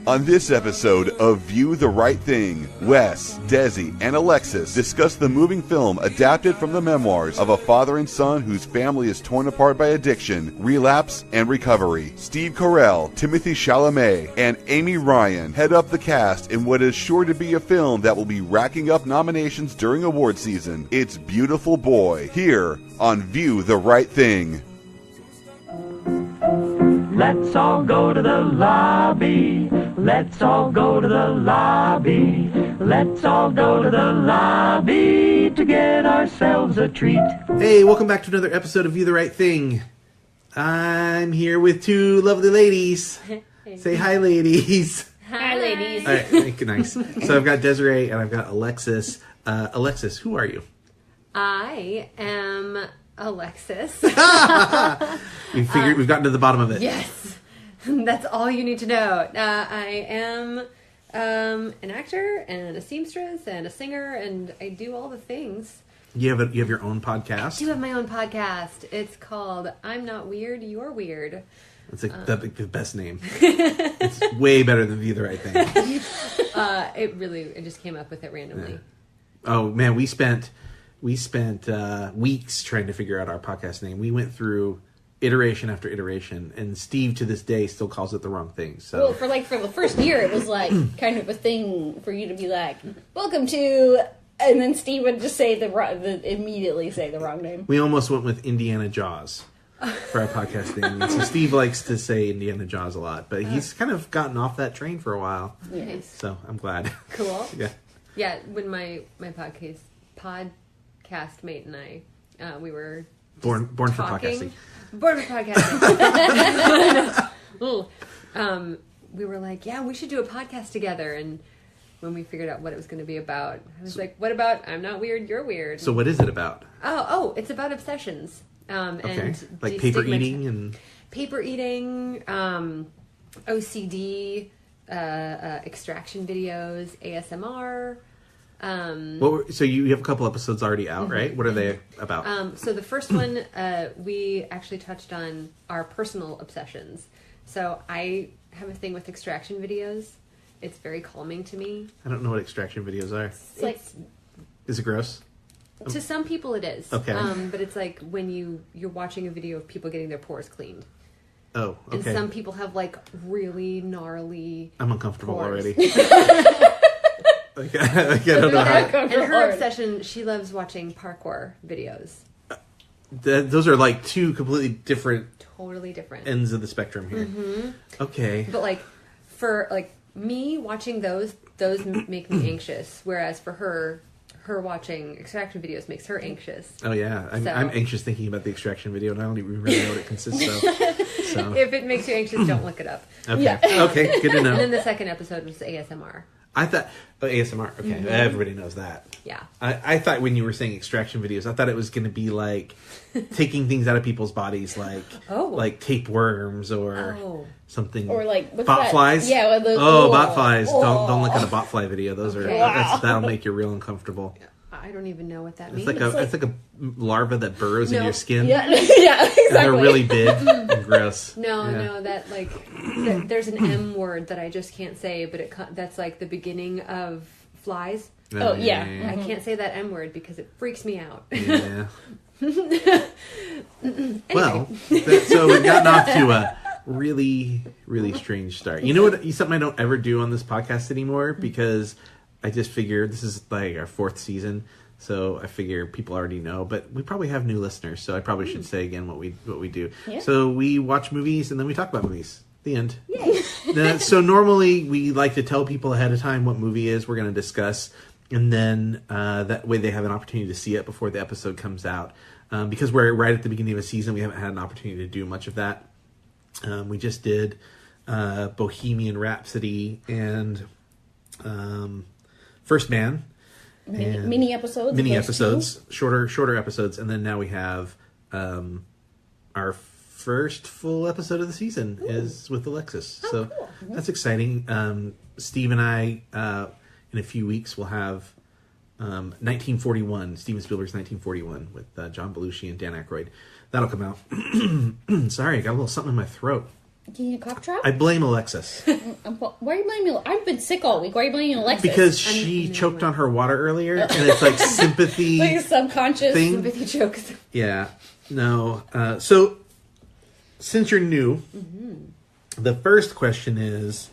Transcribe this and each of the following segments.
On this episode of View the Right Thing, Wes, Desi, and Alexis discuss the moving film adapted from the memoirs of a father and son whose family is torn apart by addiction, relapse, and recovery. Steve Carell, Timothy Chalamet, and Amy Ryan head up the cast in what is sure to be a film that will be racking up nominations during award season. It's Beautiful Boy, here on View the Right Thing. Let's all go to the lobby. Let's all go to the lobby. Let's all go to the lobby to get ourselves a treat. Hey, welcome back to another episode of View the Right Thing. I'm here with two lovely ladies. Say hi, ladies. Hi, ladies. All right, nice. So I've got Desiree and I've got Alexis. Alexis, who are you? I am Alexis. We figured we've gotten to the bottom of it. Yes, that's all you need to know. I am an actor and a seamstress and a singer, and I do all the things. You have your own podcast? I do have my own podcast. It's called I'm Not Weird, You're Weird. It's like the best name. It's way better than View the Right Thing. I just came up with it randomly. Yeah. Oh man, we spent weeks trying to figure out our podcast name. We went through iteration after iteration, and Steve to this day still calls it the wrong thing. So, well, for the first year, it was like kind of a thing for you to be like, "Welcome to," and then Steve would just say immediately say the wrong name. We almost went with Indiana Jaws for our podcast name. And so Steve likes to say Indiana Jaws a lot, but he's kind of gotten off that train for a while. Nice. So I'm glad. Cool. Yeah. When my podcast mate and I, we were born for talking. podcasting. Born for podcasting. We were like, yeah, we should do a podcast together. And when we figured out what it was going to be about, I was like, what about I'm Not Weird, You're Weird? So what is it about? Oh, it's about obsessions. Okay. And Like paper eating and... Paper eating, OCD, extraction videos, ASMR. So you have a couple episodes already out, right? What are they about? So the first one, we actually touched on our personal obsessions. So I have a thing with extraction videos. It's very calming to me. I don't know what extraction videos are. Is it gross? To some people it is. Okay. But it's like when you're watching a video of people getting their pores cleaned. Oh, okay. And some people have like really gnarly I'm uncomfortable pores. already. I don't know how. And her obsession, she loves watching parkour videos. Those are like two completely different... Totally different. Ends of the spectrum here. Mm-hmm. Okay. But like, for like me watching those make me anxious. Whereas for her watching extraction videos makes her anxious. Oh yeah, I'm anxious thinking about the extraction video, and I don't even really know what it consists of. So. If it makes you anxious, don't look it up. Okay. Yeah. Okay. Good to know. And then the second episode was ASMR. I thought ASMR. Okay, Mm-hmm. Everybody knows that. Yeah. I thought when you were saying extraction videos, I thought it was going to be like taking things out of people's bodies, like tapeworms or something, or like what's bot that? flies. Yeah. Bot flies. Don't look at a bot fly video. Those are that'll make you real uncomfortable. I don't even know what that means. It's like a larva that burrows in your skin. Yeah. Yeah. Exactly. And they're really big and gross. No, that like there's an M word that I just can't say, but that's like the beginning of flies. Oh yeah. I can't say that M word because it freaks me out. Yeah. Anyway. Well, so we've gotten off to a really, really strange start. You know what? Something I don't ever do on this podcast anymore because I just figure this is like our 4th season, so I figure people already know. But we probably have new listeners, so I probably should say again what we do. Yeah. So we watch movies and then we talk about movies. The end. Yay. So normally we like to tell people ahead of time what movie is we're going to discuss. And then that way they have an opportunity to see it before the episode comes out. Because we're right at the beginning of a season, we haven't had an opportunity to do much of that. We just did Bohemian Rhapsody and First Man. Mini episodes. Shorter episodes. And then now we have our first full episode of the season is with Alexis. So cool. That's exciting. Steve and I... in a few weeks, we'll have 1941, Steven Spielberg's 1941 with John Belushi and Dan Aykroyd. That'll come out. Sorry, I got a little something in my throat. Can you cough drop? I blame Alexis. Why are you blaming me? I've been sick all week. Why are you blaming Alexis? Because she choked on her water earlier, and it's like sympathy. Like a subconscious thing. Sympathy jokes. Yeah. No. So, since you're new, the first question is,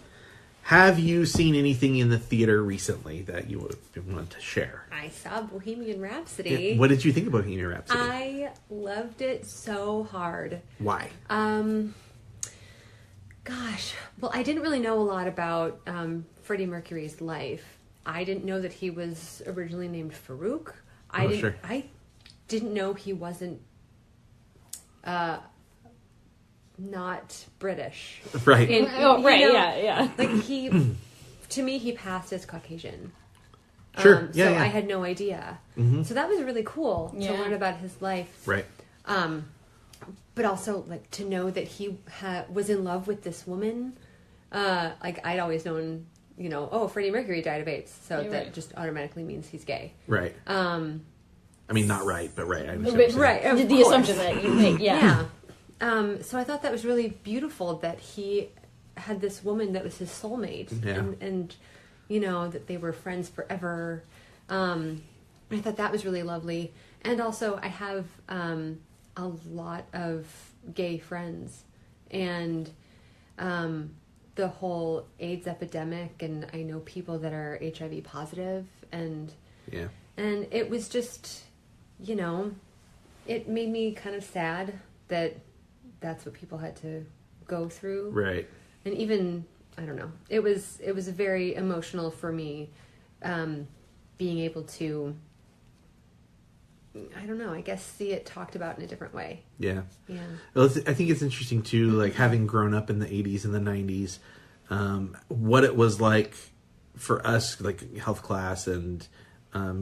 have you seen anything in the theater recently that you would want to share? I saw Bohemian Rhapsody. What did you think about Bohemian Rhapsody? I loved it so hard. Why? Gosh, well, I didn't really know a lot about Freddie Mercury's life. I didn't know that he was originally named Farouk. Sure. I didn't know he wasn't not British. Right. Yeah. Like to me, he passed as Caucasian. Sure. So I had no idea. Mm-hmm. So that was really cool to learn about his life. Right. But also, like, to know that he was in love with this woman. Like, I'd always known, Freddie Mercury died of AIDS. So that just automatically means he's gay. Right. I mean, not right, but right. I understand But, what you're saying. right. The assumption that you make, Yeah. So I thought that was really beautiful that he had this woman that was his soulmate. Yeah. And that they were friends forever. I thought that was really lovely. And also, I have a lot of gay friends. And the whole AIDS epidemic, and I know people that are HIV positive. And it was just, it made me kind of sad that that's what people had to go through. Right. And even, I don't know, it was very emotional for me, being able to, I don't know, I guess see it talked about in a different way. Yeah. Yeah. Well, I think it's interesting too, like having grown up in the 80s and the 90s, what it was like for us, like health class and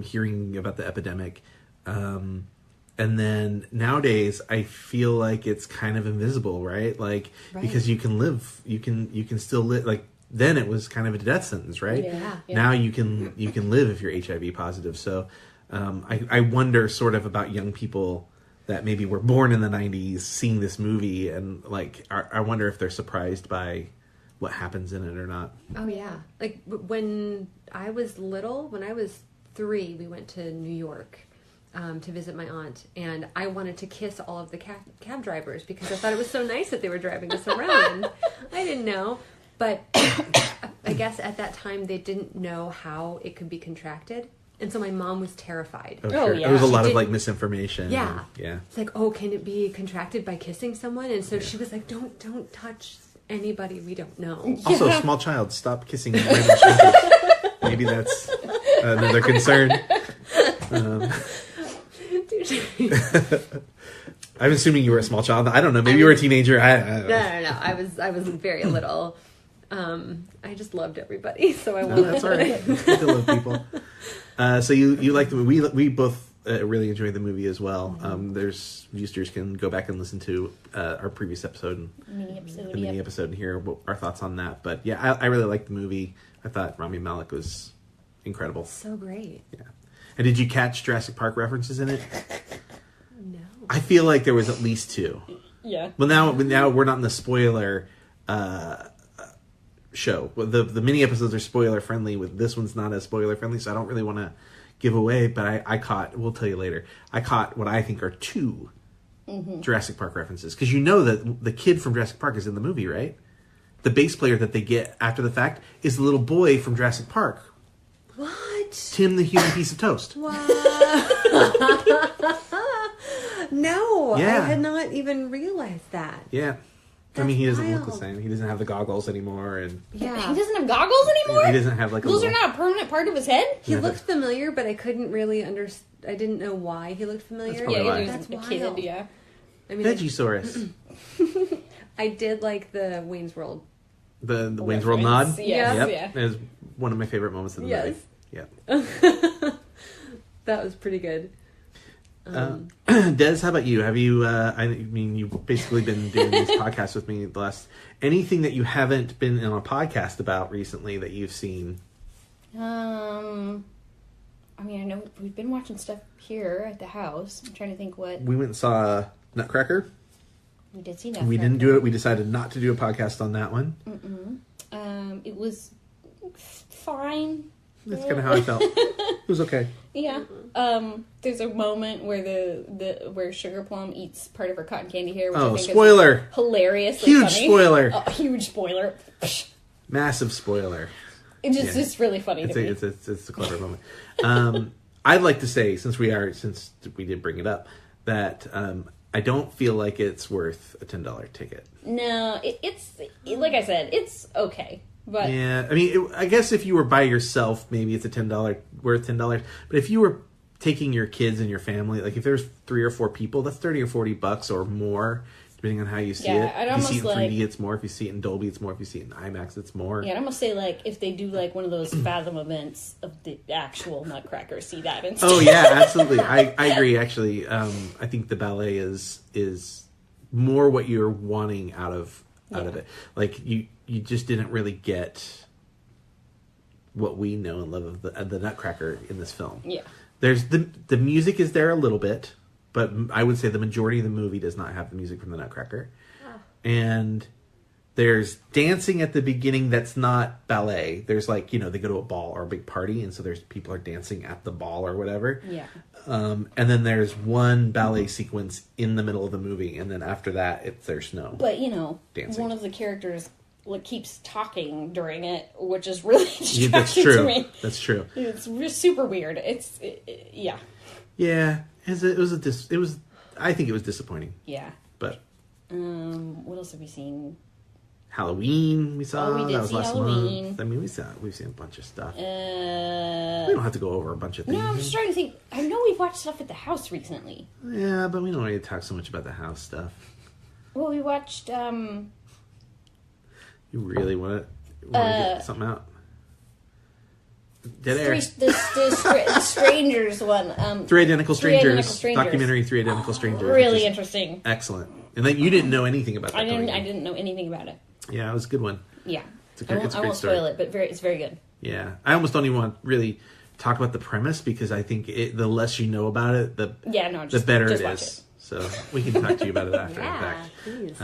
hearing about the epidemic. And then nowadays, I feel like it's kind of invisible, right? Like, because you can live, you can still live. Like, then it was kind of a death sentence, right? Yeah. Now you can live if you're HIV positive. So, I wonder sort of about young people that maybe were born in the 90s, seeing this movie, and like, I wonder if they're surprised by what happens in it or not. Oh yeah. Like when I was little, when I was 3, we went to New York. To visit my aunt, and I wanted to kiss all of the cab drivers because I thought it was so nice that they were driving us around. I didn't know, but I guess at that time they didn't know how it could be contracted, and so my mom was terrified. Oh, sure. yeah. There was a She lot of didn't- like misinformation. Yeah. Yeah. It's like, oh, can it be contracted by kissing someone? And so she was like, don't touch anybody we don't know. Also, small child, stop kissing random strangers. Maybe that's another concern. I'm assuming you were a small child. I don't know. Maybe you were a teenager. I don't know. No. I was very little. I just loved everybody, so I No, wanted that's to. all right. You still love people. So you like the movie. We both really enjoyed the movie as well. There's users can go back and listen to our previous episode, Mini-episode, the mini episode, and hear our thoughts on that. But yeah, I really liked the movie. I thought Rami Malek was incredible. So great. Yeah. And did you catch Jurassic Park references in it? No. I feel like there was at least 2. Yeah. Well, now we're not in the spoiler show. The mini episodes are spoiler friendly. With this one's not as spoiler friendly, so I don't really want to give away. But I caught. We'll tell you later. I caught what I think are 2 Jurassic Park references, because you know that the kid from Jurassic Park is in the movie, right? The bass player that they get after the fact is the little boy from Jurassic Park. What? Tim, the human piece of toast. What? No, Yeah. I had not even realized that. Yeah. I mean, he doesn't look the wild. same. He doesn't have the goggles anymore, and Yeah. He doesn't have goggles anymore? he doesn't have like a Those are little... not a permanent part of his head? He looked familiar, but I couldn't really I didn't know why he looked familiar. That's probably why. He was That's a kid, wild. yeah. I mean, Vegisaurus. I did like the Wayne's World. The Wayne's World nod. Yes, Yep. yeah. It was one of my favorite moments of the Yes. movie. Yeah. That was pretty good. Des, how about you? Have you, I mean, you've basically been doing these podcasts with me the last, anything that you haven't been in a podcast about recently that you've seen? I mean, I know we've been watching stuff here at the house. I'm trying to think what. We went and saw Nutcracker. We did see that. We didn't do it. We decided not to do a podcast on that one. It was fine. That's kind of how I felt. It was okay. Yeah. There's a moment where where Sugar Plum eats part of her cotton candy hair, which I think spoiler! is hilariously Huge funny. spoiler! Huge spoiler. Massive spoiler. It's just really funny to me. It's a clever moment. I'd like to say, since we did bring it up, that I don't feel like it's worth a $10 ticket. No, it's like I said, it's okay. But yeah, I mean, I guess if you were by yourself, maybe it's worth $10. But if you were taking your kids and your family, like if there's 3 or 4 people, that's $30 or $40 or more, depending on how you see it. I'd if you see it in almost 3D, it's more. If you see it in Dolby, it's more. If you see it in IMAX, it's more. Yeah, I'd almost say like if they do like one of those Fathom events of the actual Nutcracker, see that instead. Oh yeah, absolutely. I agree. Actually, I think the ballet is more what you're wanting out of it. Like you just didn't really get what we know and love of the Nutcracker in this film. Yeah, there's the music is there a little bit, but I would say the majority of the movie does not have the music from the Nutcracker. And there's dancing at the beginning that's not ballet. There's like, they go to a ball or a big party, and so there's people are dancing at the ball or whatever. Yeah. And then there's one ballet sequence in the middle of the movie, and then after that, there's no. But dancing. One of the characters keeps talking during it, which is really distracting that's true. to me. That's true. It's super weird. Yeah. Yeah, it was. I think it was disappointing. Yeah. But. What else have we seen? Halloween we saw. We did that was see last Halloween. month. I mean, we've seen a bunch of stuff. We don't have to go over a bunch of things. No, I'm just trying to think. I know we've watched stuff at the house recently. Yeah, but we don't need to talk so much about the house stuff. Well, we watched. You really want to get something out? Dead Air. The Strangers one. Three Identical Strangers. Identical Strangers. Documentary Three Identical Strangers. Really interesting. Excellent. And then you didn't know anything about that. I didn't know anything about it. Yeah, it was a good one. Yeah. I won't spoil it, but it's very good. Yeah. I almost don't even want to really talk about the premise because I think the less you know about it, the better it is. So we can talk to you about it after. Yeah, in fact. please.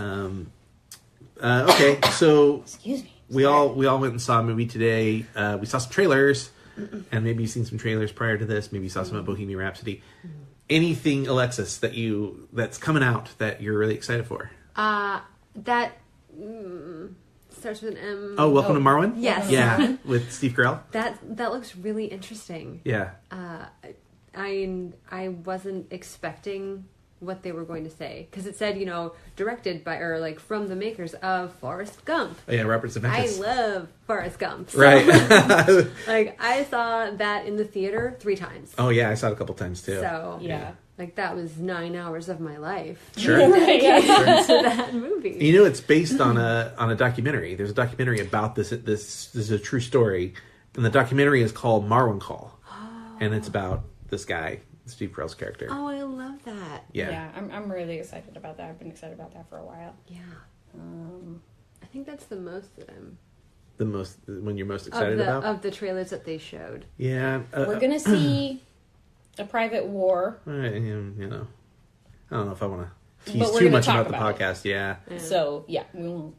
Okay, so Excuse me. we all went and saw a movie today. We saw some trailers, and maybe you've seen some trailers prior to this. Maybe you saw some of Bohemian Rhapsody. Anything, Alexis, that's coming out that you're really excited for? That starts with an M. Oh, Welcome to Marwen? Yes. Yeah, with Steve Carell. That looks really interesting. Yeah. I wasn't expecting what they were going to say because it said, directed by or like from the makers of Forrest Gump. Oh yeah, Robert Zemeckis. I love Forrest Gump. So, Right. like I saw that in the theater 3 times. Oh yeah, I saw it a couple times too. So Yeah. like that was 9 hours of my life. Sure. Dedicated to that movie. It's based on a documentary. There's a documentary about this. This is a true story, and the documentary is called Marwen Call, and it's about this guy, Steve Carell's character. Oh, I love that. Yeah. I'm really excited about that. I've been excited about that for a while. Yeah. I think that's the most that I'm When you're most excited about of the trailers that they showed. Yeah. We're gonna see A Private War. I don't know if I want to tease But we're too gonna much talk about the about it. podcast. Yeah. So yeah, we won't.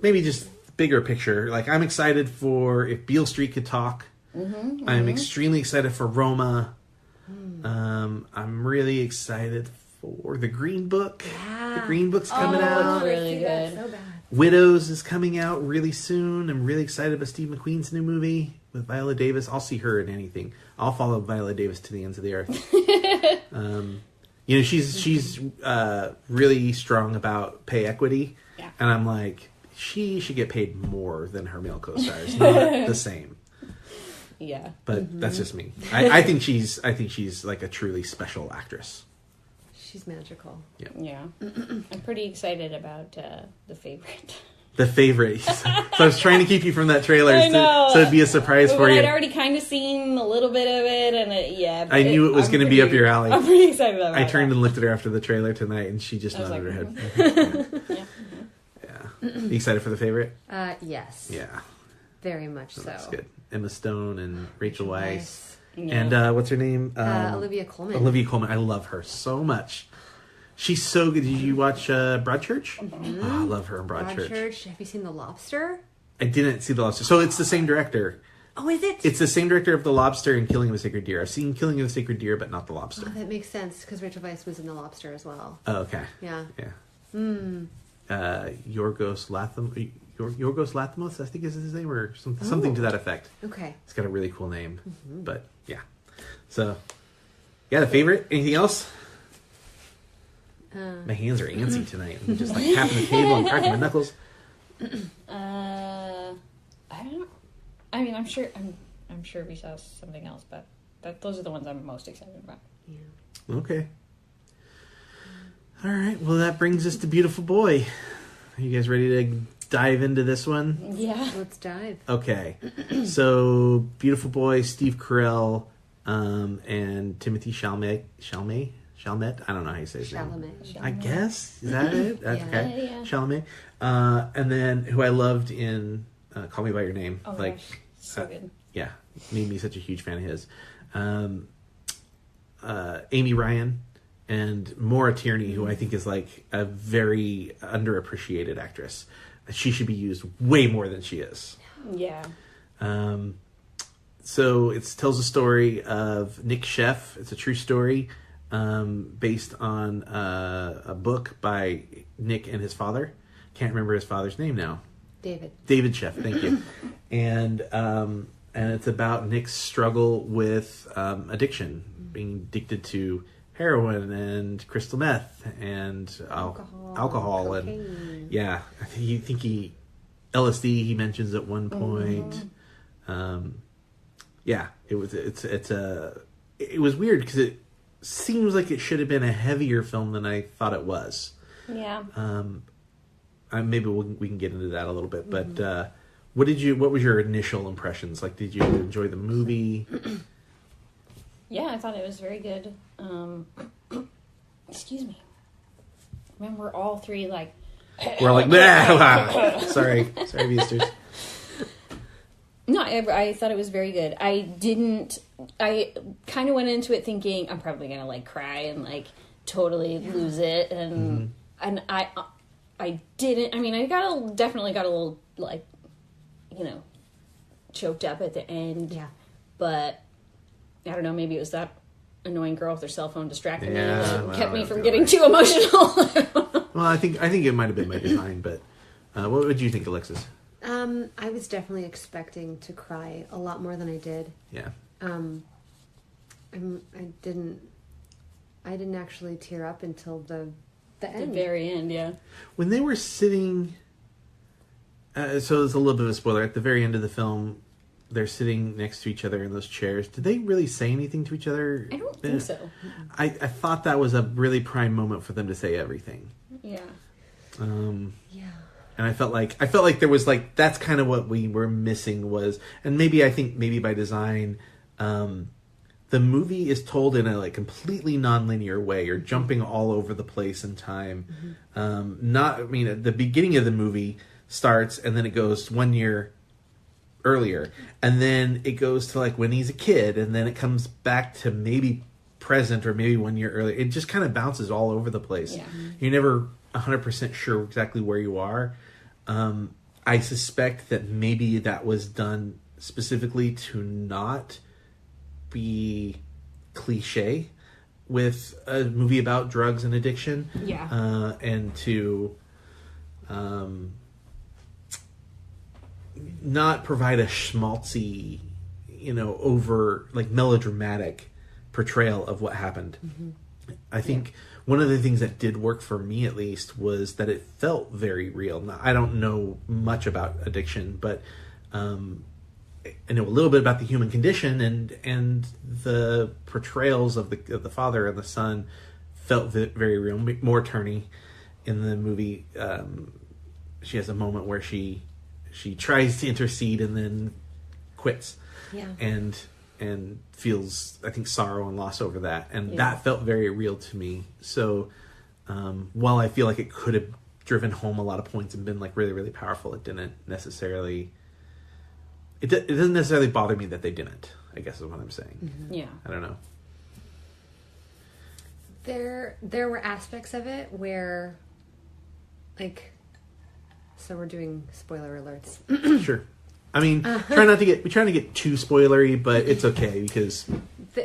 Maybe just bigger picture. Like I'm excited for If Beale Street Could Talk. I'm extremely excited for Roma. I'm really excited for The Green Book. Yeah. The Green Book's coming out. really good. So bad. Widows is coming out really soon. I'm really excited about Steve McQueen's new movie with Viola Davis. I'll see her in anything. I'll follow Viola Davis to the ends of the earth. She's really strong about pay equity. Yeah. And I'm like, she should get paid more than her male co-stars, not the same. Yeah. But that's just me. I think she's like a truly special actress. She's magical. Yeah. I'm pretty excited about The Favorite. The Favorite. So I was trying to keep you from that trailer I know. so it'd be a surprise for you. I'd already kind of seen a little bit of it, and I knew it was going to be up your alley. I'm pretty excited about I that. turned and looked at her after the trailer tonight, and she just I was nodded like, her head. Yeah. You excited for The Favorite? Yes. Yeah. Very much so. That's good. Emma Stone and Rachel Weisz. Yeah. And what's her name? Olivia Colman. Olivia Colman. I love her so much. She's so good. Did you watch Broadchurch? Mm-hmm. Oh, I love her in Broadchurch. Broadchurch. Have you seen The Lobster? I didn't see The Lobster. So it's the same director. Oh, is it? It's the same director of The Lobster and Killing of a Sacred Deer. I've seen Killing of a Sacred Deer, but not The Lobster. Oh, that makes sense because Rachel Weisz was in The Lobster as well. Oh, okay. Yeah. Yeah. Yorgos Lanthimos, I think is his name, or something to that effect. Okay. It's got a really cool name, but yeah. So, yeah, the favorite. Anything else? My hands are antsy tonight. I'm just like tapping the table and cracking my knuckles. I don't know. I mean, I'm sure we saw something else, but those are the ones I'm most excited about. Yeah. Okay. All right. Well, that brings us to Beautiful Boy. Are you guys ready to dive into this one? Yeah. Let's dive. Okay. So, Beautiful Boy, Steve Carell, and Timothy Chalamet. I don't know how you say his name. Chalamet. I guess. Is that it? That's Yeah. okay. Yeah. Chalamet. And then who I loved in Call Me By Your Name. Oh my gosh. So good. Yeah. Made me such a huge fan of his. Amy Ryan and Maura Tierney, who I think is like a very underappreciated actress. She should be used way more than she is. Yeah. So it tells a story of Nick Sheff. It's a true story based on a book by Nick and his father. Can't remember his father's name now. David Sheff, thank you. And it's about Nick's struggle with addiction, being addicted to heroin and crystal meth and alcohol and yeah, I think he LSD he mentions at one point. Yeah, it was weird because it seems like it should have been a heavier film than I thought it was. Yeah. Maybe we can get into that a little bit, but what was your initial impressions? Like, did you enjoy the movie? Yeah, I thought it was very good. Excuse me. Remember, all three like. We're like, sorry, Beasters. No, I thought it was very good. I kind of went into it thinking I'm probably gonna like cry and like totally lose it, and I didn't. I mean, I definitely got a little like, choked up at the end. Yeah. But I don't know. Maybe it was that annoying girl with her cell phone distracting me Yeah, that kept me from getting too emotional. Well, I think it might have been my design, but what would you think, Alexis? I was definitely expecting to cry a lot more than I did. Yeah. I didn't actually tear up until the At end. the very end, yeah. When they were sitting, so it's a little bit of a spoiler. At the very end of the film, they're sitting next to each other in those chairs. Did they really say anything to each other? I don't think so. I thought that was a really prime moment for them to say everything. Yeah. Yeah. And I felt like there was like, that's kind of what we were missing was, and I think maybe by design, the movie is told in a like completely non-linear way. You're jumping all over the place in time. At the beginning of the movie starts and then it goes 1 year earlier, and then it goes to like when he's a kid, and then it comes back to maybe present or maybe 1 year earlier. It just kind of bounces all over the place. Yeah. You're never 100% sure exactly where you are. I suspect that maybe that was done specifically to not be cliche with a movie about drugs and addiction. Yeah. And to not provide a schmaltzy, over like melodramatic portrayal of what happened. I think one of the things that did work for me, at least, was that it felt very real. Now, I don't know much about addiction, but I know a little bit about the human condition, and the portrayals of the father and the son felt very real. More Turney in the movie, she has a moment where she tries to intercede and then quits, and feels, I think, sorrow and loss over that, and that felt very real to me. So while I feel like it could have driven home a lot of points and been like really, really powerful, it didn't necessarily. It doesn't necessarily bother me that they didn't, I guess is what I'm saying. Yeah. I don't know. There were aspects of it where, like, so we're doing spoiler alerts. Sure. I mean, we're trying not to get too spoilery, but it's okay because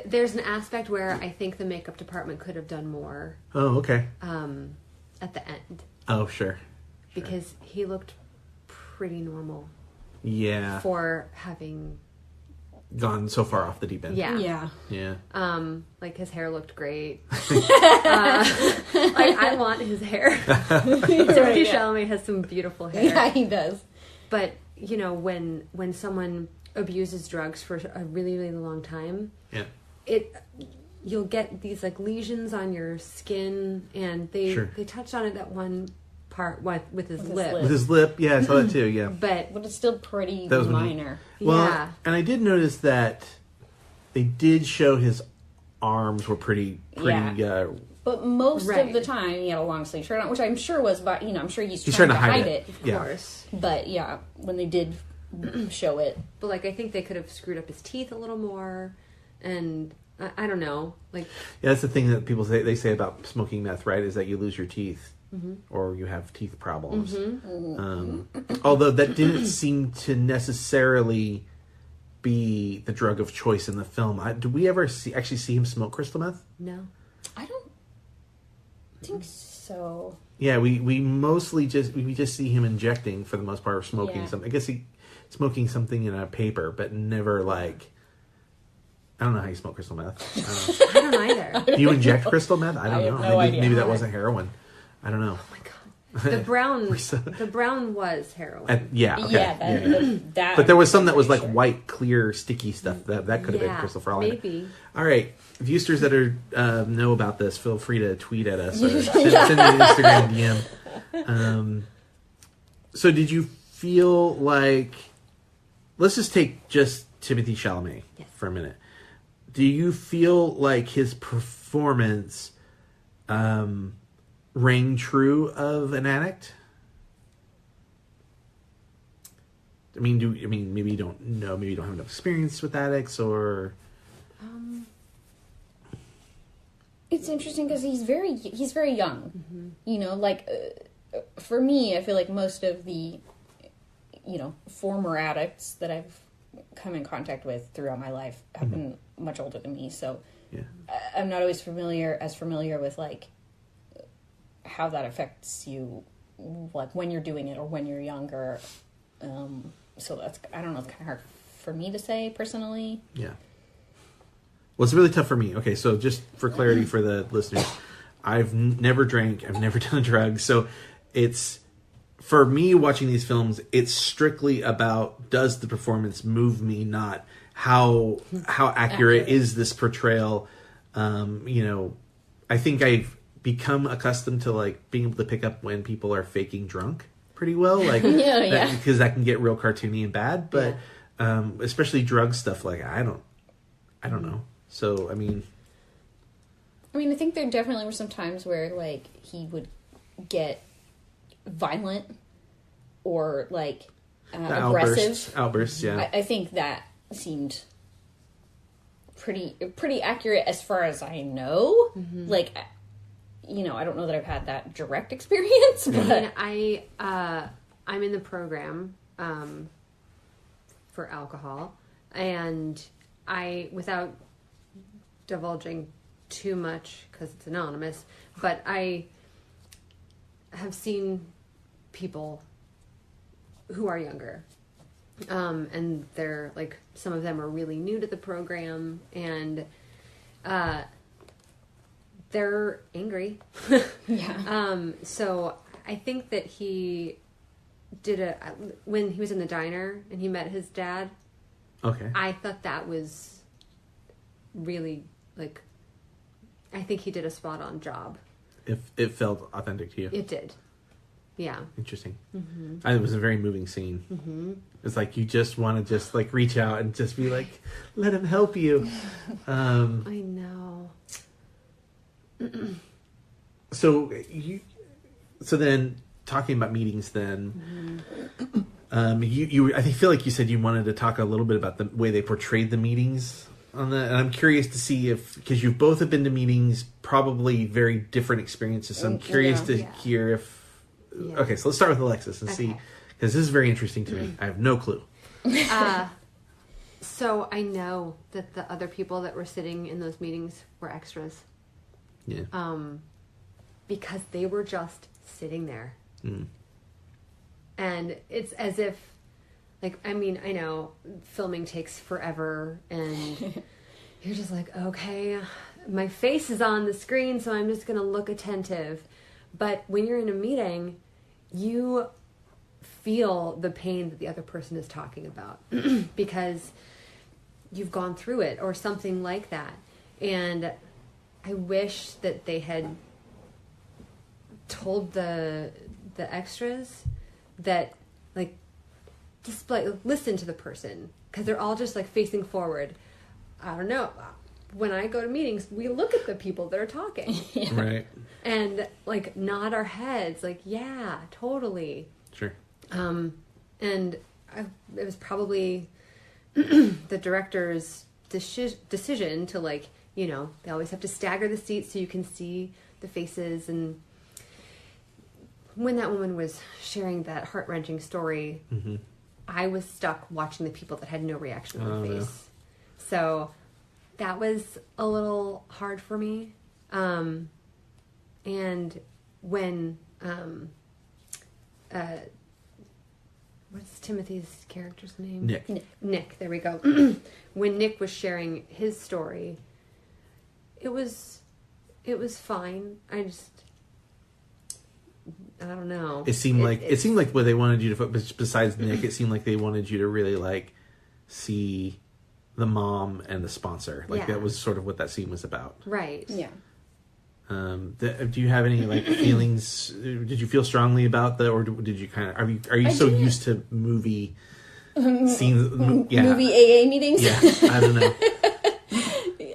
there's an aspect where I think the makeup department could have done more. Oh, okay. At the end. Oh, sure. Because he looked pretty normal. Yeah. For having gone so far off the deep end. Yeah. Like his hair looked great. I want his hair. Timothée Chalamet has some beautiful hair. Yeah, he does. But you know, when someone abuses drugs for a really, really long time, you'll get these like lesions on your skin, and they touched on it that one part with his lip. With his lip, yeah, I saw that too. Yeah, but it's still pretty minor. Well, and I did notice that they did show his arms were pretty. But most of the time, he had a long sleeve shirt on, which I'm sure was, I'm sure he's trying to hide it, of course. But yeah, when they did show it, but like I think they could have screwed up his teeth a little more, and I don't know, like that's the thing that people say. They say about smoking meth, right? Is that you lose your teeth, or you have teeth problems. Although that didn't seem to necessarily be the drug of choice in the film. Did we ever actually see him smoke crystal meth? No, I don't think so. Yeah, we mostly just see him injecting for the most part, or smoking something. I guess he smoking something in a paper, but never like. I don't know how you smoke crystal meth. I don't either. Do you inject crystal meth? I don't know. Have no idea. Maybe that wasn't heroin. I don't know. Oh my god. The brown was heroin. Okay. Yeah, that. But there was some that was like white, clear, sticky stuff. That could have been crystal for all I know. Maybe. All right, viewsters that are know about this, feel free to tweet at us or send me an Instagram DM. So, did you feel like? Let's just take Timothée Chalamet for a minute. Do you feel like his performance rang true of an addict? I mean, maybe you don't know, maybe you don't have enough experience with addicts, or. It's interesting because he's very young. You know, like for me, I feel like most of the former addicts that I've come in contact with throughout my life have been much older than me, so I'm not always familiar with like how that affects you, like when you're doing it or when you're younger. So that's, I don't know, it's kind of hard for me to say personally. Yeah. Well, it's really tough for me. Okay, so just for clarity for the listeners, I've never drank, I've never done drugs, so it's, for me watching these films, it's strictly about, does the performance move me, not how accurate is this portrayal. I think I've become accustomed to like being able to pick up when people are faking drunk pretty well, like because that can get real cartoony and bad. But especially drug stuff, like I don't know. So I mean, I think there definitely were some times where like he would get violent or like aggressive outbursts. Yeah, I think that seemed pretty accurate as far as I know. Like, I don't know that I've had that direct experience, but I'm in the program for alcohol, and I, without divulging too much because it's anonymous, but I have seen people who are younger, and they're like, some of them are really new to the program, and they're angry. So I think that he did when he was in the diner and he met his dad. Okay. I thought that was really, like, I think he did a spot on job. It felt authentic to you. It did. Yeah. Interesting. It was a very moving scene. It's like you just want to just like reach out and just be like, let him help you. I know. So then talking about meetings then, I feel like you said you wanted to talk a little bit about the way they portrayed the meetings. on that, and I'm curious to see if, because you've both have been to meetings, probably very different experiences. So I'm curious to hear if. Yeah. Okay, so let's start with Alexis and see, because this is very interesting to me. I have no clue. So I know that the other people that were sitting in those meetings were extras. Yeah. Because they were just sitting there. Mm. And it's as if, like, I mean, I know filming takes forever and you're just like, okay, my face is on the screen, so I'm just going to look attentive. But when you're in a meeting, you feel the pain that the other person is talking about because you've gone through it or something like that. And I wish that they had told the extras that, like, listen to the person, because they're all just like facing forward. I don't know. When I go to meetings, we look at the people that are talking. Yeah. Right. And like nod our heads like, yeah, totally. Sure. And it was probably the director's decision to, like, you know, they always have to stagger the seats so you can see the faces. And when that woman was sharing that heart-wrenching story, mm-hmm. I was stuck watching the people that had no reaction on their face. No. So that was a little hard for me. And when, what's Timothy's character's name? Nick, there we go. When Nick was sharing his story, it was fine. I don't know. It seemed like what they wanted you to, besides Nick, it seemed like they wanted you to really, like, see the mom and the sponsor. Like, that was sort of what that scene was about. Right. Yeah. Do you have any, like, feelings? Did you feel strongly about or did you kind of, are you so used to movie scenes? Movie AA meetings? Yeah, I don't know.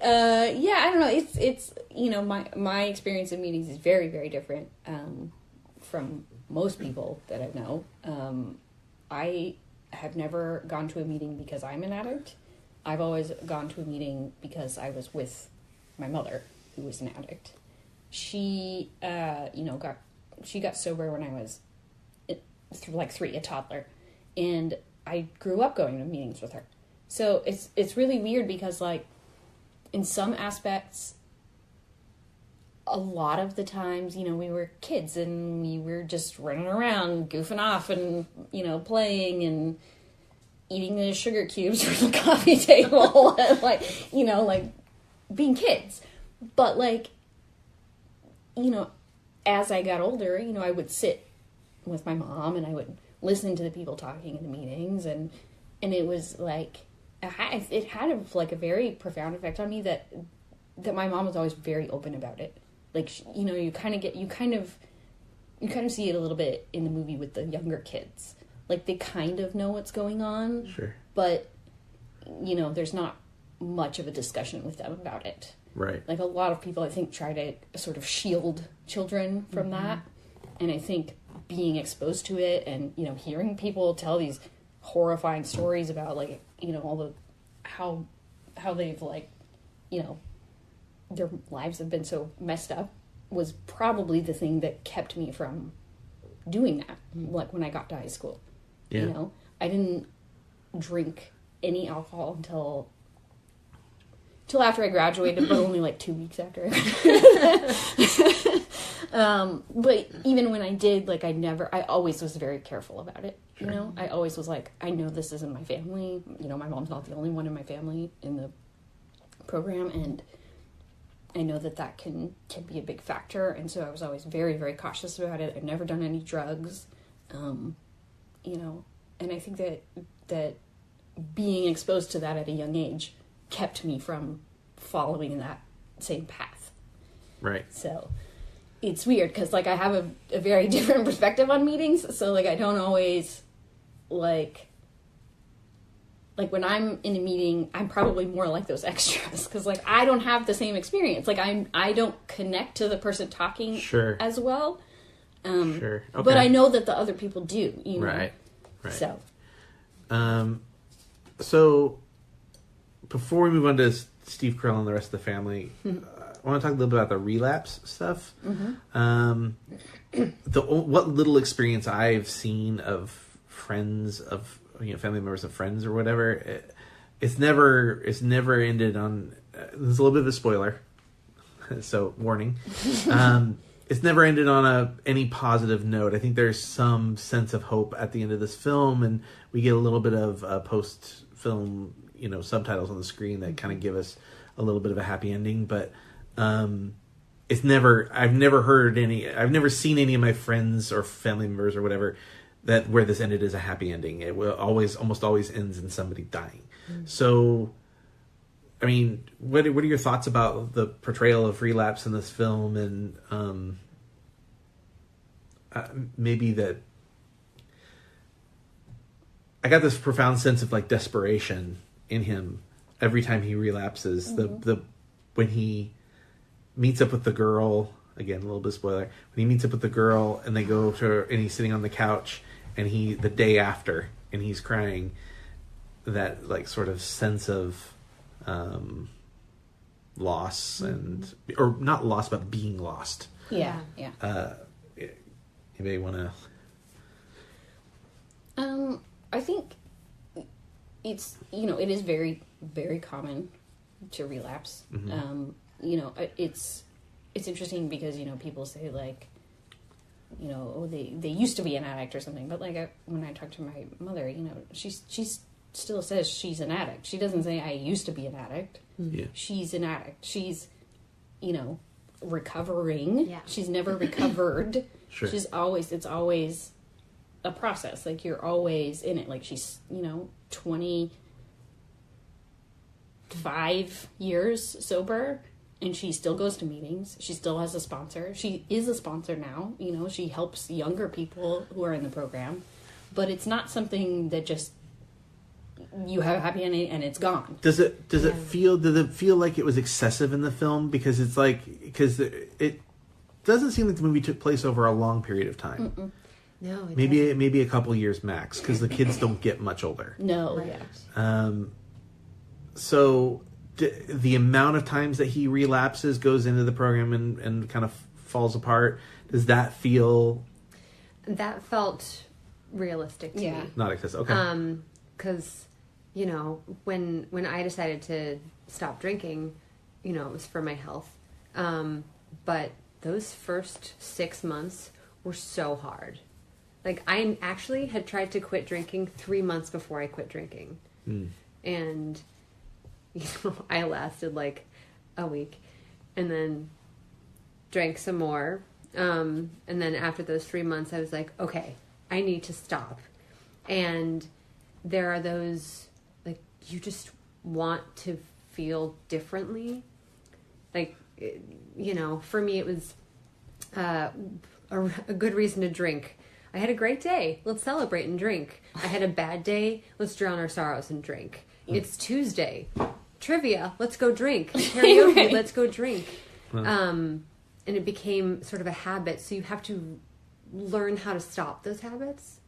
I don't know. It's you know, my experience in meetings is very, very different from most people that I know. I have never gone to a meeting because I'm an addict. I've always gone to a meeting because I was with my mother, who was an addict. She, she got sober when I was like 3, a toddler, and I grew up going to meetings with her. So it's really weird because, like, in some aspects, a lot of the times, you know, we were kids and we were just running around, goofing off and, you know, playing and eating the sugar cubes from the coffee table and, like, you know, like, being kids. But, like, you know, as I got older, you know, I would sit with my mom and I would listen to the people talking in the meetings, and it was like, it had a very profound effect on me that my mom was always very open about it. Like, you know, you kind of see it a little bit in the movie with the younger kids. Like, they kind of know what's going on. Sure. But, you know, there's not much of a discussion with them about it. Right. Like, a lot of people, I think, try to sort of shield children from mm-hmm. that. And I think being exposed to it and, you know, hearing people tell these horrifying stories about, like, you know, all the, how they've, like, you know, their lives have been so messed up was probably the thing that kept me from doing that. Mm-hmm. Like, when I got to high school. Yeah. You know, I didn't drink any alcohol until after I graduated, but only like 2 weeks after. But even when I did, like, I always was very careful about it. Sure. You know, I always was like, I know this isn't my family. You know, my mom's not the only one in my family in the program, and I know that can be a big factor. And so I was always very, very cautious about it. I've never done any drugs, you know, and I think that being exposed to that at a young age kept me from following that same path. Right. So it's weird because, like, I have a very different perspective on meetings. So, like, I don't always, like when I'm in a meeting, I'm probably more like those extras because, like, I don't have the same experience. Like, I don't connect to the person talking sure. as well. Sure. Okay. But I know that the other people do, you know? Right. So. So before we move on to Steve Carell and the rest of the family, I want to talk a little bit about the relapse stuff. What little experience I've seen of friends of family members of friends or whatever, it's never ended on. There's a little bit of a spoiler, so warning. It's never ended on any positive note. I think there's some sense of hope at the end of this film, and we get a little bit of post-film, subtitles on the screen that kind of give us a little bit of a happy ending. But I've never seen any of my friends or family members or whatever where this ended as a happy ending. It will almost always ends in somebody dying. So, I mean, what are your thoughts about the portrayal of relapse in this film, and maybe that I got this profound sense of like desperation in him every time he relapses. The when he meets up with the girl, again a little bit of spoiler, when he meets up with the girl and they go to, and he's sitting on the couch, and the day after, and he's crying, that like sort of sense of loss, or not loss, but being lost. Yeah. Anybody want to? I think it's it is very, very common to relapse. It's interesting because people say like they used to be an addict or something, but like when I talk to my mother, she still says she's an addict. She doesn't say I used to be an addict. Yeah. She's an addict. She's recovering. Yeah. She's never recovered. Sure. It's always a process. Like you're always in it. Like she's 25 years sober, and she still goes to meetings. She still has a sponsor. She is a sponsor now. She helps younger people who are in the program, but it's not something that just you have a happy ending and it's gone. Does it feel like it was excessive in the film? Because it doesn't seem like the movie took place over a long period of time. Mm-mm. No, maybe a couple years max, because the kids don't get much older. No, right. Yeah. So the amount of times that he relapses, goes into the program and kind of falls apart, does that feel? That felt realistic to me. Not excessive. Okay. Because when I decided to stop drinking, it was for my health. But those first 6 months were so hard. Like, I actually had tried to quit drinking 3 months before I quit drinking. And, I lasted like a week and then drank some more. And then after those 3 months, I was like, okay, I need to stop. And there are those, like, you just want to feel differently. Like, for me, it was a good reason to drink. I had a great day. Let's celebrate and drink. I had a bad day. Let's drown our sorrows and drink. It's Tuesday. Trivia. Let's go drink. Karaoke. Right. Let's go drink. And it became sort of a habit. So you have to learn how to stop those habits.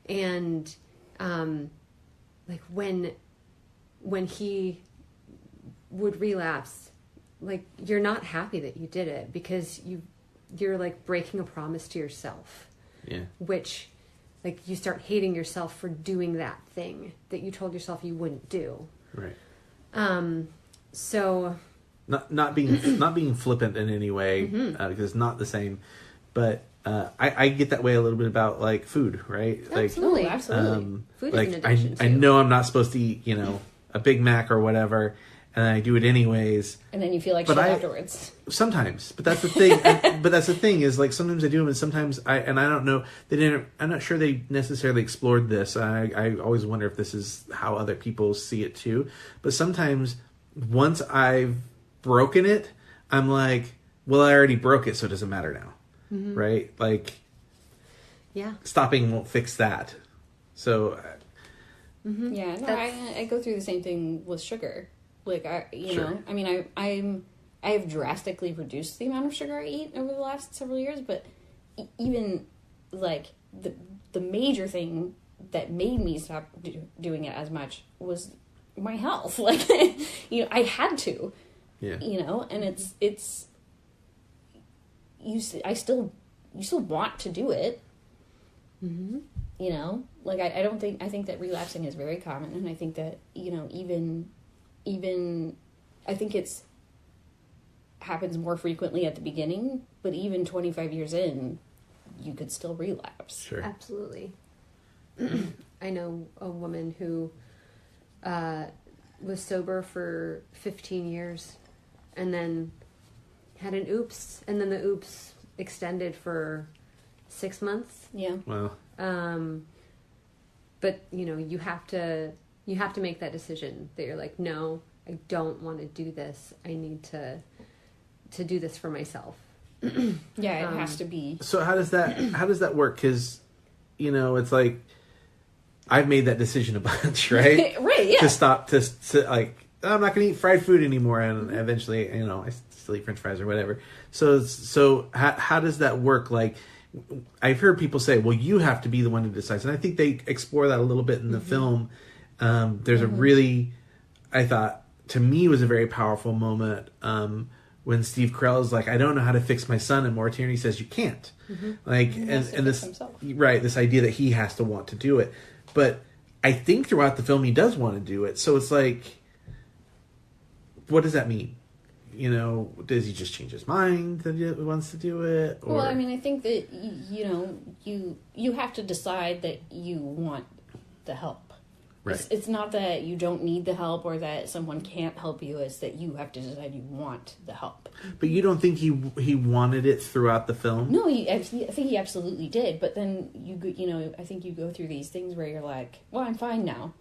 And like when he would relapse, like, you're not happy that you did it, because you're like breaking a promise to yourself. Yeah. Which, like, you start hating yourself for doing that thing that you told yourself you wouldn't do. Right. So not being flippant in any way, because it's not the same, but I get that way a little bit about like food, right? Absolutely, like, absolutely. Food like is an addiction I too. know I'm not supposed to eat, a Big Mac or whatever, and I do it anyways. And then you feel like shit afterwards. Sometimes, but that's the thing. But that's the thing is, like, sometimes I do them, and sometimes I don't know. I'm not sure they necessarily explored this. I always wonder if this is how other people see it too. But sometimes, once I've broken it, I'm like, well, I already broke it, so it doesn't matter now, right? Like, yeah, stopping won't fix that. So, yeah, no, I go through the same thing with sugar. Like, I mean, I have drastically reduced the amount of sugar I eat over the last several years, but even, like, the major thing that made me stop doing it as much was my health. Like, you know, I had to, you know, and you still want to do it. Mm-hmm. You know, like, I think that relapsing is very common, and I think that, you know, even I think it's happens more frequently at the beginning, but even 25 years in, you could still relapse. Sure. Absolutely. I know a woman who was sober for 15 years and then had an oops, and then the oops extended for 6 months. Yeah. Wow. But you know, you have to make that decision that you're like, no, I don't want to do this. I need to do this for myself. Yeah, it has to be. So how does that work? Because, you know, it's like, I've made that decision a bunch, right? Right, yeah. To stop, to like, oh, I'm not going to eat fried food anymore, and eventually, you know, I still eat French fries or whatever. So how does that work? Like, I've heard people say, well, you have to be the one who decides, and I think they explore that a little bit in the film. There's a really, I thought, to me, was a very powerful moment when Steve Carell is like, I don't know how to fix my son, and Mauritania says, you can't. Like, and this himself. Right, this idea that he has to want to do it. But I think throughout the film he does want to do it. So it's like, what does that mean? You know, does he just change his mind that he wants to do it? Or... Well, I mean, I think that, you know, you have to decide that you want the help. Right. It's not that you don't need the help or that someone can't help you. It's that you have to decide you want the help. But you don't think he wanted it throughout the film? No, I think he absolutely did. But then you know, I think you go through these things where you're like, well, I'm fine now.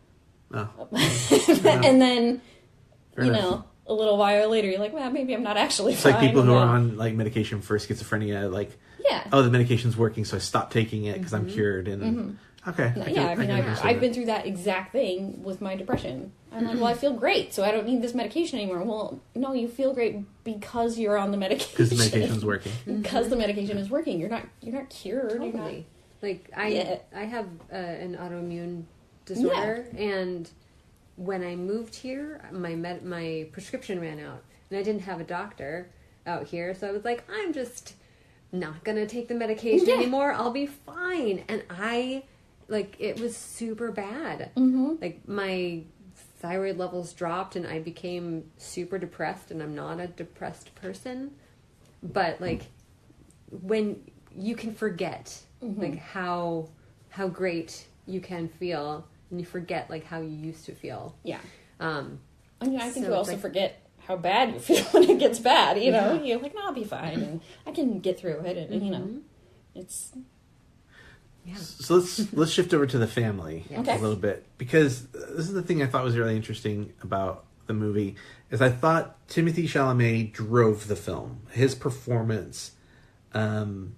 Oh. And then, Fair you enough. know, a little while later, you're like, well, maybe I'm not actually It's fine. like people who and are then- on like medication for schizophrenia, like, Yeah. oh, the medication's working, so I stopped taking it because I'm cured. And okay, I mean, understand I've that. been through that exact thing with my depression. I'm like, well, I feel great, so I don't need this medication anymore. Well, no, you feel great because you're on the medication. Because the medication's working. Because the medication is working. You're not cured. You're not, Totally. Like I have an autoimmune disorder, and when I moved here, my prescription ran out, and I didn't have a doctor out here, so I was like, I'm just not gonna take the medication anymore. I'll be fine. And it was super bad. Like my thyroid levels dropped, and I became super depressed. And I'm not a depressed person, but like when you can forget like how great you can feel, and you forget like how you used to feel. Yeah. I mean, I think you also forget how bad you feel when it gets bad. You know, you're like, no, I'll be fine, and I can get through it. And you know, it's. Yeah. So let's shift over to the family Okay. a little bit, because this is the thing I thought was really interesting about the movie is I thought Timothée Chalamet drove the film. His performance, and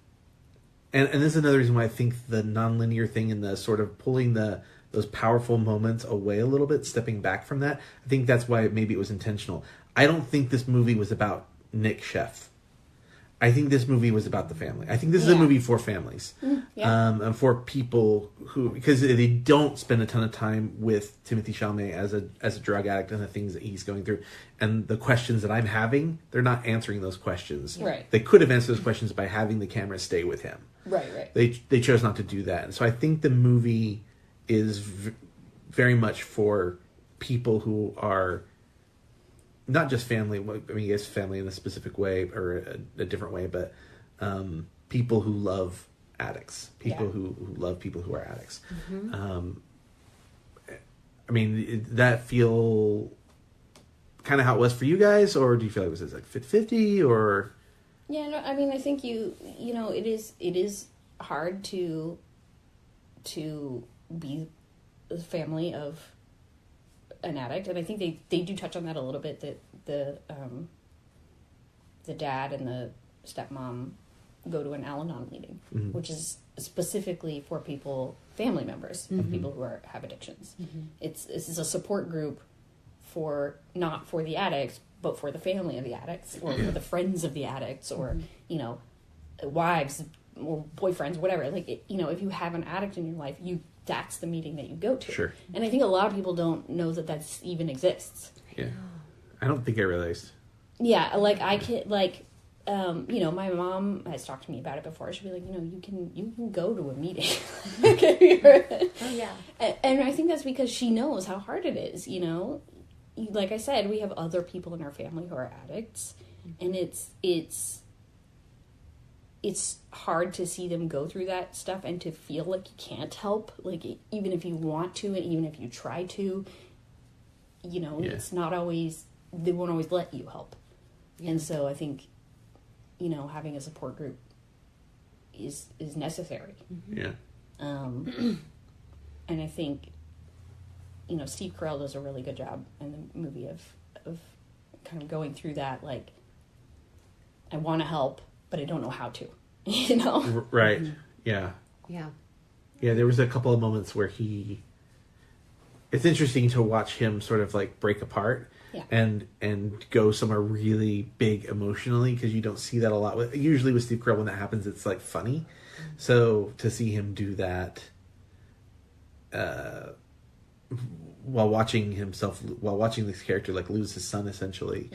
this is another reason why I think the nonlinear thing and the sort of pulling those powerful moments away a little bit, stepping back from that, I think that's why maybe it was intentional. I don't think this movie was about Nick Sheff. I think this movie was about the family. I think this is a movie for families. And for people who, because they don't spend a ton of time with Timothée Chalamet as a drug addict and the things that he's going through. And the questions that I'm having, they're not answering those questions. Right. They could have answered those questions by having the camera stay with him. Right. They chose not to do that. And so I think the movie is very much for people who are not just family. I mean, yes, family in a specific way or a different way, but people who love addicts, people who love people who are addicts. I mean, did that feel kind of how it was for you guys, or do you feel like it was like 50-50 or? Yeah, no, I mean, I think you know, it is hard to be the family of an addict, and I think they do touch on that a little bit, that the dad and the stepmom go to an Al-Anon meeting, which is specifically for family members of people who have addictions. This is a support group not for the addicts, but for the family of the addicts, or for the friends of the addicts, or you know, wives or boyfriends, whatever. Like, you know, if you have an addict in your life, that's the meeting that you go to. Sure. And I think a lot of people don't know that that's even exists. Yeah. I don't think I realized. Yeah, like I can like you know, my mom has talked to me about it before. She'll be like, you know, you can go to a meeting. Oh yeah. And I think that's because she knows how hard it is, you know. Like I said, we have other people in our family who are addicts, and it's hard to see them go through that stuff and to feel like you can't help, like even if you want to and even if you try to, you know, it's not always, they won't always let you help. And so I think, you know, having a support group is necessary. Yeah. And I think, you know, Steve Carell does a really good job in the movie of kind of going through that, like, I want to help, but I don't know how to, you know? Right. Yeah. Yeah. Yeah, there was a couple of moments where it's interesting to watch him sort of like break apart and go somewhere really big emotionally, because you don't see that a lot. Usually with Steve Carell, when that happens, it's like funny. So to see him do that while watching this character like lose his son essentially,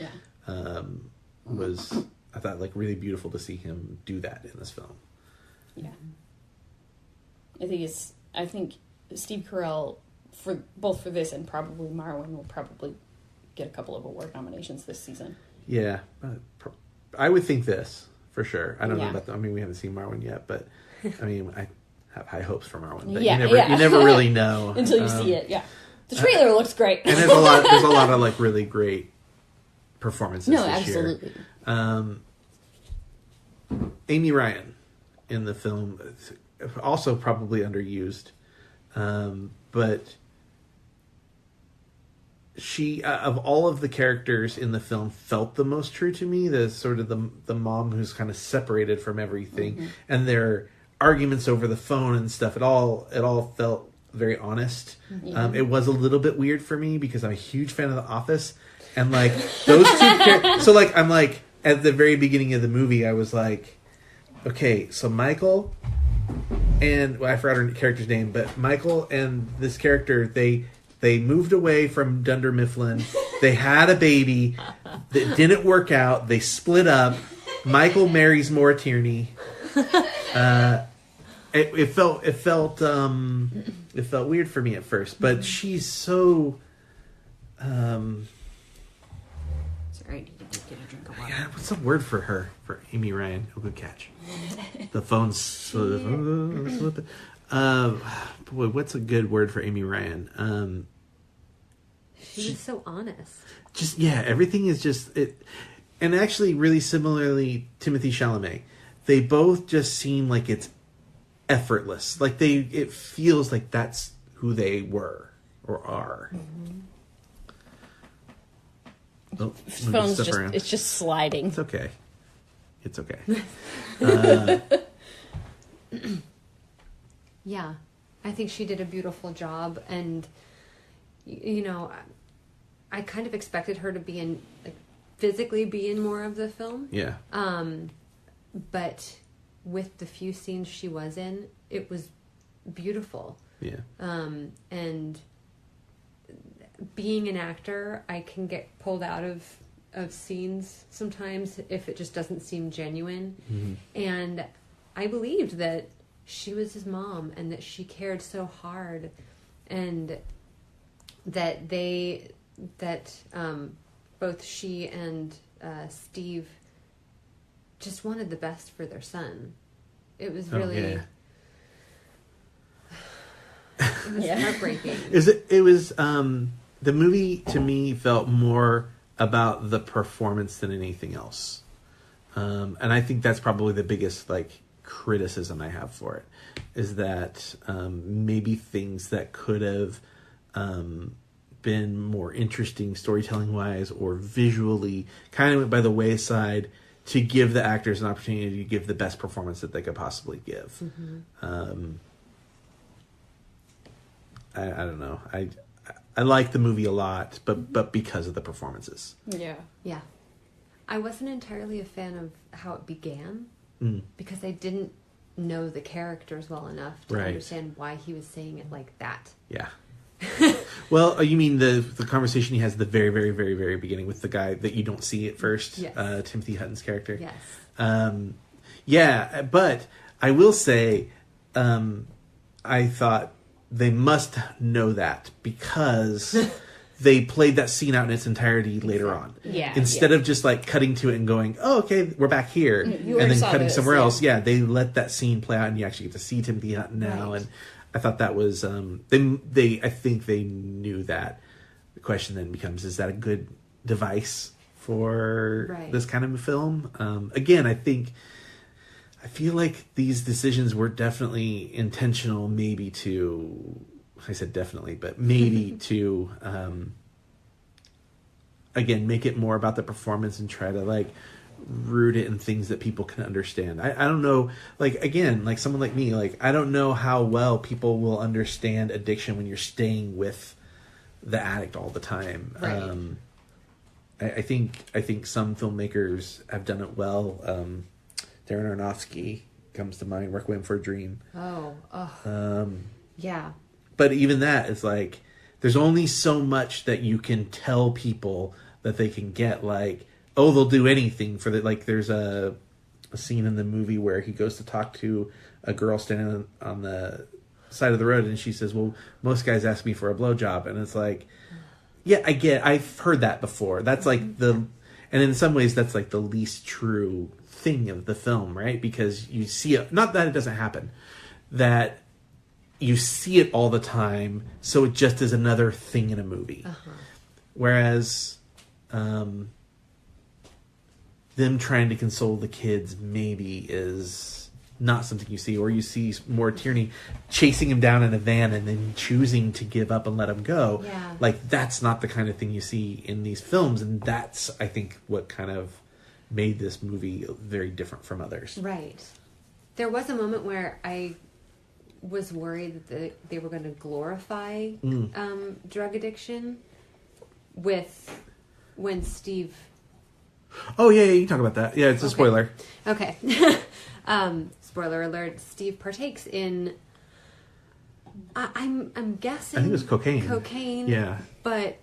was, I thought, like really beautiful to see him do that in this film. Yeah. I think Steve Carell, for both for this and probably Marwen, will probably get a couple of award nominations this season. Yeah, I would think this for sure. I don't know about I mean, we haven't seen Marwen yet, but I mean, I have high hopes for Marwen. But you never really know until you see it. Yeah, the trailer looks great, and there's a lot of like really great performances. No, this absolutely. Year. Amy Ryan in the film, also probably underused, but she, of all of the characters in the film, felt the most true to me. The sort of the mom who's kind of separated from everything, and their arguments over the phone and stuff. It all felt very honest. It was a little bit weird for me because I'm a huge fan of The Office, and like those two characters. So like I'm like at the very beginning of the movie, I was like, okay, so Michael and I forgot her character's name, but Michael and this character, they moved away from Dunder Mifflin. They had a baby that didn't work out. They split up. Michael marries Maura Tierney. It felt weird for me at first, but she's so. Sorry, I need to get a drink of water. Yeah, what's the word for her? For Amy Ryan? Oh, good catch. The phone's. Boy, what's a good word for Amy Ryan? She was so honest. Just everything is just it, and actually, really similarly, Timothée Chalamet. They both just seem like it's effortless. Like it feels like that's who they were or are. Oh, phone's it's just sliding. It's okay. It's okay. Yeah, I think she did a beautiful job, and you know, I kind of expected her to be physically be in more of the film. Yeah. But with the few scenes she was in, it was beautiful. Yeah. And being an actor, I can get pulled out of scenes sometimes if it just doesn't seem genuine. Mm-hmm. And I believed that she was his mom and that she cared so hard, and that both she and Steve just wanted the best for their son. It was really it was heartbreaking. It was the movie to me felt more about the performance than anything else, and I think that's probably the biggest criticism I have for it, is that maybe things that could have been more interesting storytelling wise or visually kind of went by the wayside to give the actors an opportunity to give the best performance that they could possibly give. Mm-hmm. I don't know. I like the movie a lot, but because of the performances. Yeah. I wasn't entirely a fan of how it began, because I didn't know the characters well enough to Right. understand why he was saying it like that. Yeah. Well, you mean the conversation he has at the very, very, very, very beginning with the guy that you don't see at first, Yes. Timothy Hutton's character. Yes. Yeah, but I will say, I thought they must know that because they played that scene out in its entirety later on. Yeah. Instead of just like cutting to it and going, oh, okay, we're back here, You and already then saw cutting this, somewhere yeah. else. Yeah, they let that scene play out, and you actually get to see Timothy Hutton now. Right. And I thought that was I think they knew that. The question then becomes: is that a good device for Right. this kind of a film? Again, I feel like these decisions were definitely intentional, maybe to, I said definitely, but maybe to, again, make it more about the performance and try to like root it in things that people can understand. I don't know, like, again, like someone like me, like, I don't know how well people will understand addiction when you're staying with the addict all the time. Right. I think some filmmakers have done it well. Darren Aronofsky comes to mind, Requiem for a Dream. Yeah. But even that is like, there's only so much that you can tell people that they can get. Like, oh, they'll do anything for the, like, there's a scene in the movie where he goes to talk to a girl standing on the side of the road, and she says, well, most guys ask me for a blowjob. And it's like, yeah, I've heard that before. That's like and in some ways that's like the least true thing of the film, right? Because you see it, not that it doesn't happen, that you see it all the time, so it just is another thing in a movie. Whereas them trying to console the kids maybe is not something you see, or you see more Tierney chasing him down in a van and then choosing to give up and let him go. Yeah. Like, that's not the kind of thing you see in these films, and that's, I think, what kind of made this movie very different from others. Right. There was a moment where I was worried that they were going to glorify drug addiction when Steve... Oh, yeah, you can talk about that. Yeah, it's a spoiler. Okay. Spoiler alert, Steve partakes in... I'm guessing... I think it was cocaine. Cocaine. Yeah. But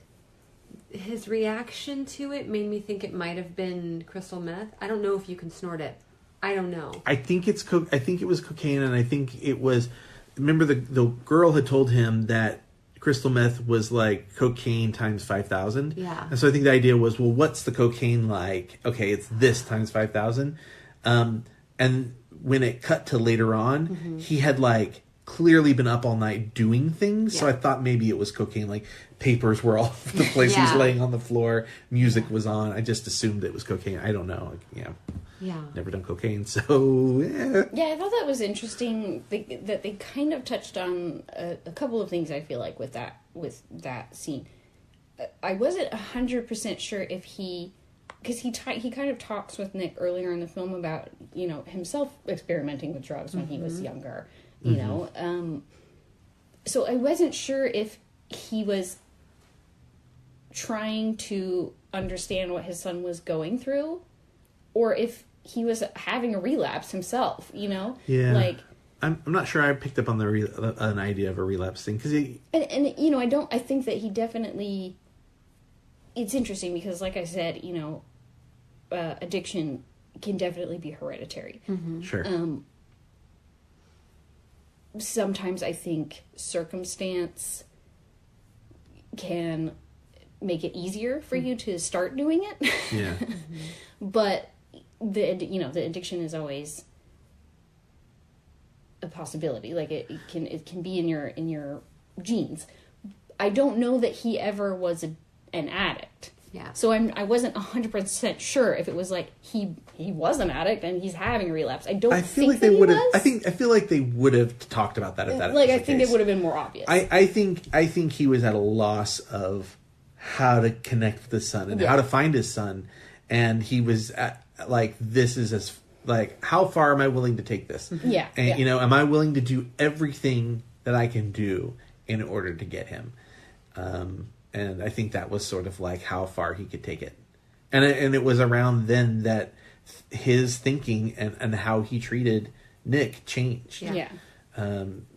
his reaction to it made me think it might have been crystal meth. I don't know if you can snort it. I don't know. I think it was cocaine, and I think it was... Remember, the girl had told him that crystal meth was like cocaine times 5,000. Yeah. And so I think the idea was, well, what's the cocaine like? Okay, it's this times 5,000. And when it cut to later on, he had like clearly been up all night doing things. So I thought maybe it was cocaine. Like, papers were all over the place. He was laying on the floor. Music was on. I just assumed it was cocaine. I don't know. Yeah. Never done cocaine, so yeah. Yeah, I thought that was interesting that they kind of touched on a couple of things. I feel like with that scene, I wasn't 100% sure if because he kind of talks with Nick earlier in the film about, you know, himself experimenting with drugs when he was younger, you know. So I wasn't sure if he was trying to understand what his son was going through, or if he was having a relapse himself, you know? Yeah. Like, I'm not sure I picked up on an idea of a relapse thing, because and you know, I think that he definitely, it's interesting because, like I said, you know, addiction can definitely be hereditary. Sure. Sometimes I think circumstance can make it easier for you to start doing it. Yeah. But the addiction is always a possibility. Like it can be in your genes. I don't know that he ever was an addict. Yeah. So I wasn't 100% sure if it was like he was an addict and he's having a relapse. I feel like they would have. I feel like they would have talked about that if that. Like, was I the think case. it would have been more obvious. I think he was at a loss of how to connect with his son and how to find his son, and he was at, like, this is as, like, how far am I willing to take this? Yeah. And you know, am I willing to do everything that I can do in order to get him? And I think that was sort of like how far he could take it. And it was around then that his thinking and how he treated Nick changed. Yeah.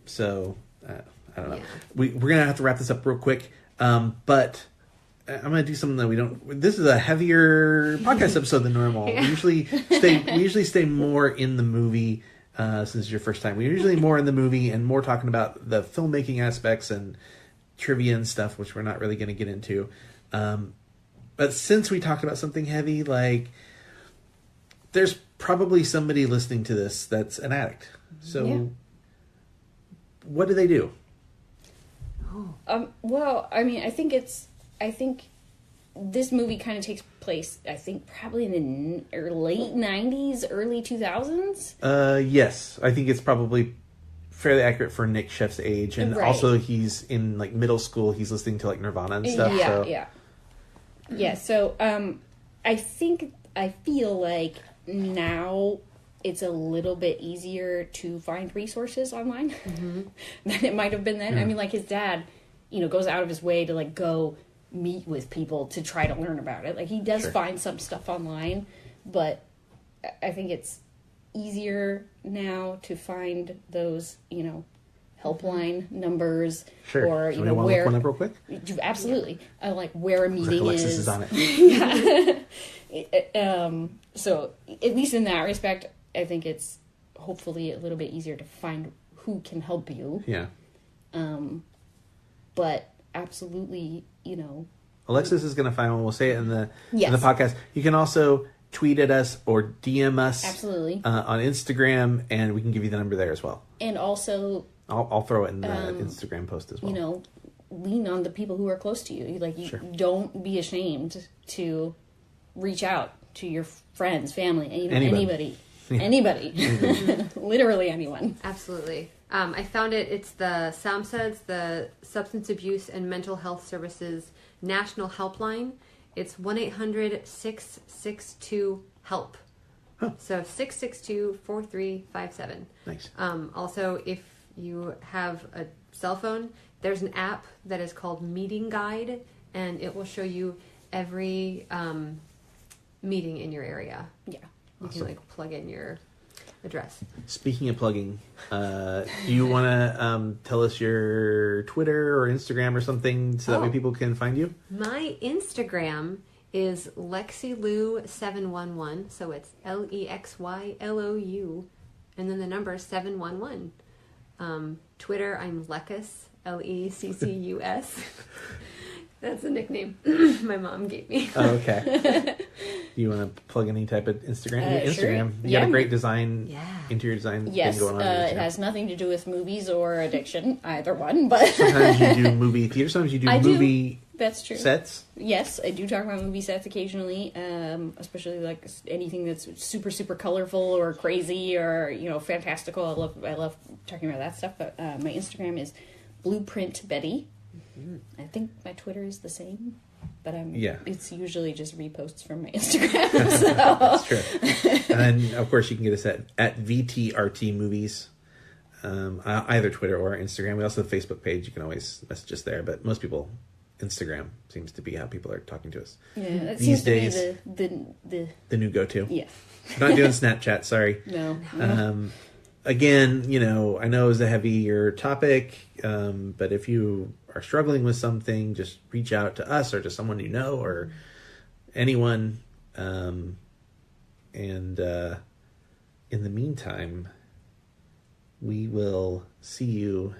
So I don't know. Yeah. We're gonna have to wrap this up real quick. But I'm gonna do something that we don't. This is a heavier podcast episode than normal. Yeah. We usually stay more in the movie. Since it's your first time, we're usually more in the movie and more talking about the filmmaking aspects and trivia and stuff, which we're not really going to get into. But since we talked about something heavy, like there's probably somebody listening to this that's an addict. So what do they do? Well, I mean, I think this movie kind of takes place, I think, probably in the late 90s, early 2000s. Yes, I think it's probably fairly accurate for Nick Sheff's age, and Right. also he's in like middle school. He's listening to like Nirvana and stuff. Yeah. So, I feel like now it's a little bit easier to find resources online than it might have been then. I mean, like his dad, goes out of his way to like go meet with people to try to learn about it. Like he does find some stuff online, but I think it's easier now to find those, helpline numbers or Somebody want to where look one up real quick? absolutely like where a meeting Alexis is on it. So at least in that respect, I think it's hopefully a little bit easier to find who can help you. Yeah. But absolutely, Alexis is going to find one. We'll say it in the Yes. podcast. You can also tweet at us or DM us Absolutely. On Instagram, and we can give you the number there as well. And also, I'll throw it in the Instagram post as well. lean on the people who are close to you. Like, you don't be ashamed to reach out to your friends, family, anybody. Literally anyone. Absolutely. I found it. It's the SAMHSA's, the Substance Abuse and Mental Health Services National Helpline. It's 1-800-662-HELP. Huh. So 662-4357. Nice. Also, if you have a cell phone, there's an app that is called Meeting Guide, and it will show you every meeting in your area. Yeah. You can like plug in your address. Speaking of plugging, do you want to tell us your Twitter or Instagram or something so that way people can find you? My Instagram is LexiLou711, so it's LEXYLOU, and then the number is 711. Twitter, I'm Lecus, LECCUS. That's a nickname my mom gave me. Oh, okay. Do you want to plug any type of Instagram? Sure. Instagram. You got a great design, Yeah. interior design Yes, thing going on. it has nothing to do with movies or addiction, either one, but... Sometimes you do movie theater, sometimes you do movie That's true. sets. Yes, I do talk about movie sets occasionally, especially like anything that's super, super colorful or crazy or, fantastical. I love talking about that stuff, but my Instagram is Blueprint Betty. I think my Twitter is the same, but it's usually just reposts from my Instagram. So. That's true. And then, of course, you can get us at VTRT Movies, either Twitter or Instagram. We also have a Facebook page. You can always message us there, but most people, Instagram seems to be how people are talking to us. Yeah, that These seems days, to be the new go-to. Yeah. Not doing Snapchat, sorry. No. Again, I know it's a heavier topic, but if you are struggling with something, just reach out to us or to someone you know or anyone. And in the meantime, we will see you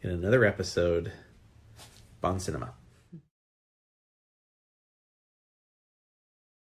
in another episode. Bon Cinema.